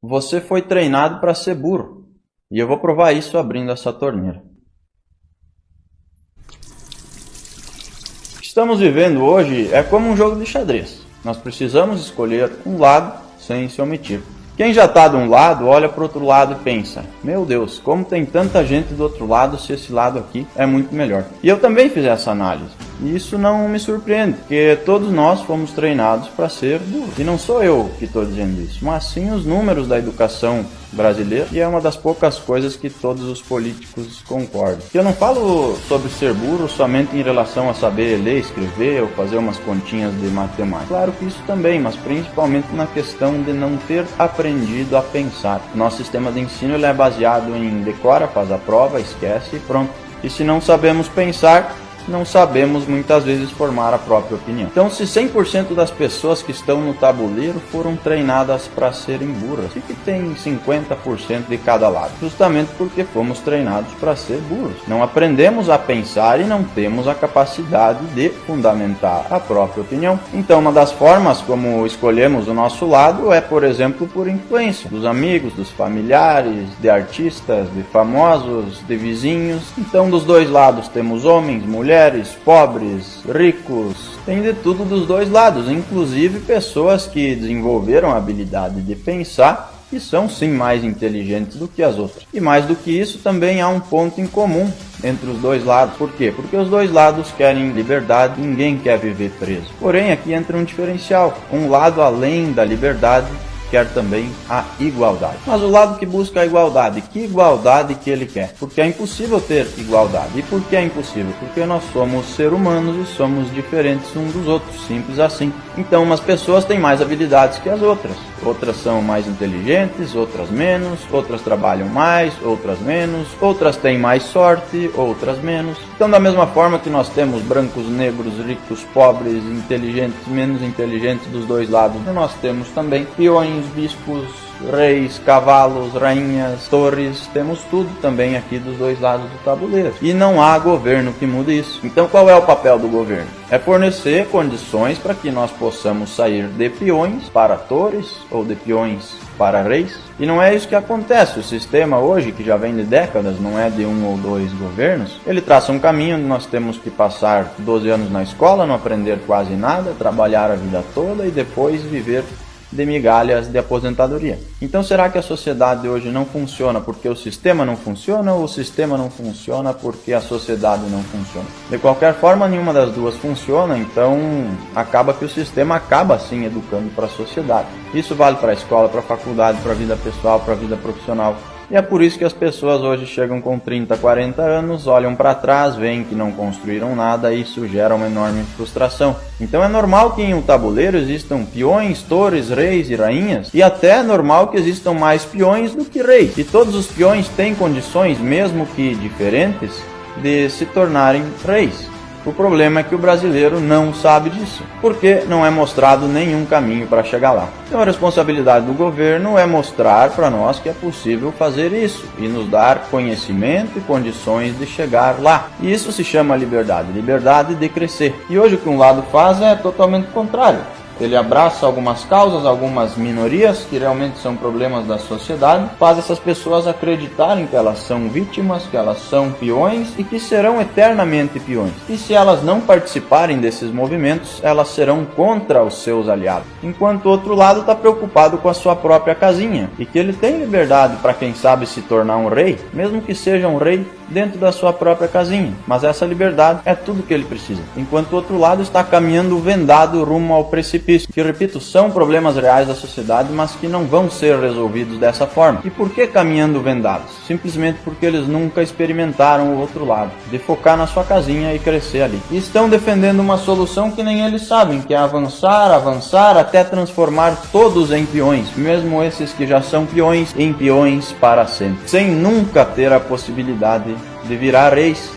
Você foi treinado para ser burro. E eu vou provar isso abrindo essa torneira. O que estamos vivendo hoje é como um jogo de xadrez. Nós precisamos escolher um lado sem se omitir. Quem já está de um lado, olha para o outro lado e pensa: meu Deus, como tem tanta gente do outro lado se esse lado aqui é muito melhor. E eu também fiz essa análise. E isso não me surpreende, porque todos nós fomos treinados para ser burros. E não sou eu que estou dizendo isso, mas sim os números da educação brasileira, e é uma das poucas coisas que todos os políticos concordam. Eu não falo sobre ser burro somente em relação a saber ler, escrever ou fazer umas continhas de matemática. Claro que isso também, mas principalmente na questão de não ter aprendido a pensar. Nosso sistema de ensino ele é baseado em decora, faz a prova, esquece e pronto. E se não sabemos pensar, não sabemos muitas vezes formar a própria opinião. Então, se 100% das pessoas que estão no tabuleiro foram treinadas para serem burras, e que tem 50% de cada lado? Justamente porque fomos treinados para ser burros. Não aprendemos a pensar e não temos a capacidade de fundamentar a própria opinião. Então, uma das formas como escolhemos o nosso lado é, por exemplo, por influência dos amigos, dos familiares, de artistas, de famosos, de vizinhos. Então, dos dois lados temos homens, mulheres, pobres, ricos, tem de tudo dos dois lados, inclusive pessoas que desenvolveram a habilidade de pensar e são sim mais inteligentes do que as outras. E mais do que isso, também há um ponto em comum entre os dois lados. Por quê? Porque os dois lados querem liberdade, ninguém quer viver preso. Porém, aqui entra um diferencial. Um lado, além da liberdade, quer também a igualdade. Mas o lado que busca a igualdade, que igualdade que ele quer? Porque é impossível ter igualdade. E por que é impossível? Porque nós somos seres humanos e somos diferentes uns dos outros, simples assim. Então umas pessoas têm mais habilidades que as outras. Outras são mais inteligentes, outras menos, outras trabalham mais, outras menos, outras têm mais sorte, outras menos. Então da mesma forma que nós temos brancos, negros, ricos, pobres, inteligentes, menos inteligentes dos dois lados, nós temos também peões, bispos, reis, cavalos, rainhas, torres, temos tudo também aqui dos dois lados do tabuleiro. E não há governo que mude isso. Então qual é o papel do governo? É fornecer condições para que nós possamos sair de peões para torres ou de peões para reis. E não é isso que acontece. O sistema hoje, que já vem de décadas, não é de um ou dois governos, ele traça um caminho onde nós temos que passar 12 anos na escola, não aprender quase nada, trabalhar a vida toda e depois viver de migalhas de aposentadoria. Então será que a sociedade hoje não funciona porque o sistema não funciona, ou o sistema não funciona porque a sociedade não funciona? De qualquer forma, nenhuma das duas funciona, então acaba que o sistema acaba sim educando para a sociedade. Isso vale para a escola, para a faculdade, para a vida pessoal, para a vida profissional. E é por isso que as pessoas hoje chegam com 30, 40 anos, olham para trás, veem que não construíram nada e isso gera uma enorme frustração. Então é normal que em um tabuleiro existam peões, torres, reis e rainhas, e até é normal que existam mais peões do que reis. E todos os peões têm condições, mesmo que diferentes, de se tornarem reis. O problema é que o brasileiro não sabe disso, porque não é mostrado nenhum caminho para chegar lá. Então a responsabilidade do governo é mostrar para nós que é possível fazer isso e nos dar conhecimento e condições de chegar lá. E isso se chama liberdade, liberdade de crescer. E hoje o que um lado faz é totalmente contrário. Ele abraça algumas causas, algumas minorias que realmente são problemas da sociedade, faz essas pessoas acreditarem que elas são vítimas, que elas são peões e que serão eternamente peões. E se elas não participarem desses movimentos, elas serão contra os seus aliados. Enquanto o outro lado está preocupado com a sua própria casinha e que ele tem liberdade para quem sabe se tornar um rei, mesmo que seja um rei dentro da sua própria casinha. Mas essa liberdade é tudo que ele precisa. Enquanto o outro lado está caminhando vendado rumo ao precipício. Que, repito, são problemas reais da sociedade, mas que não vão ser resolvidos dessa forma. E por que caminhando vendados? Simplesmente porque eles nunca experimentaram o outro lado, de focar na sua casinha e crescer ali. E estão defendendo uma solução que nem eles sabem, que é avançar, avançar, até transformar todos em peões, mesmo esses que já são peões, em peões para sempre, sem nunca ter a possibilidade de virar reis.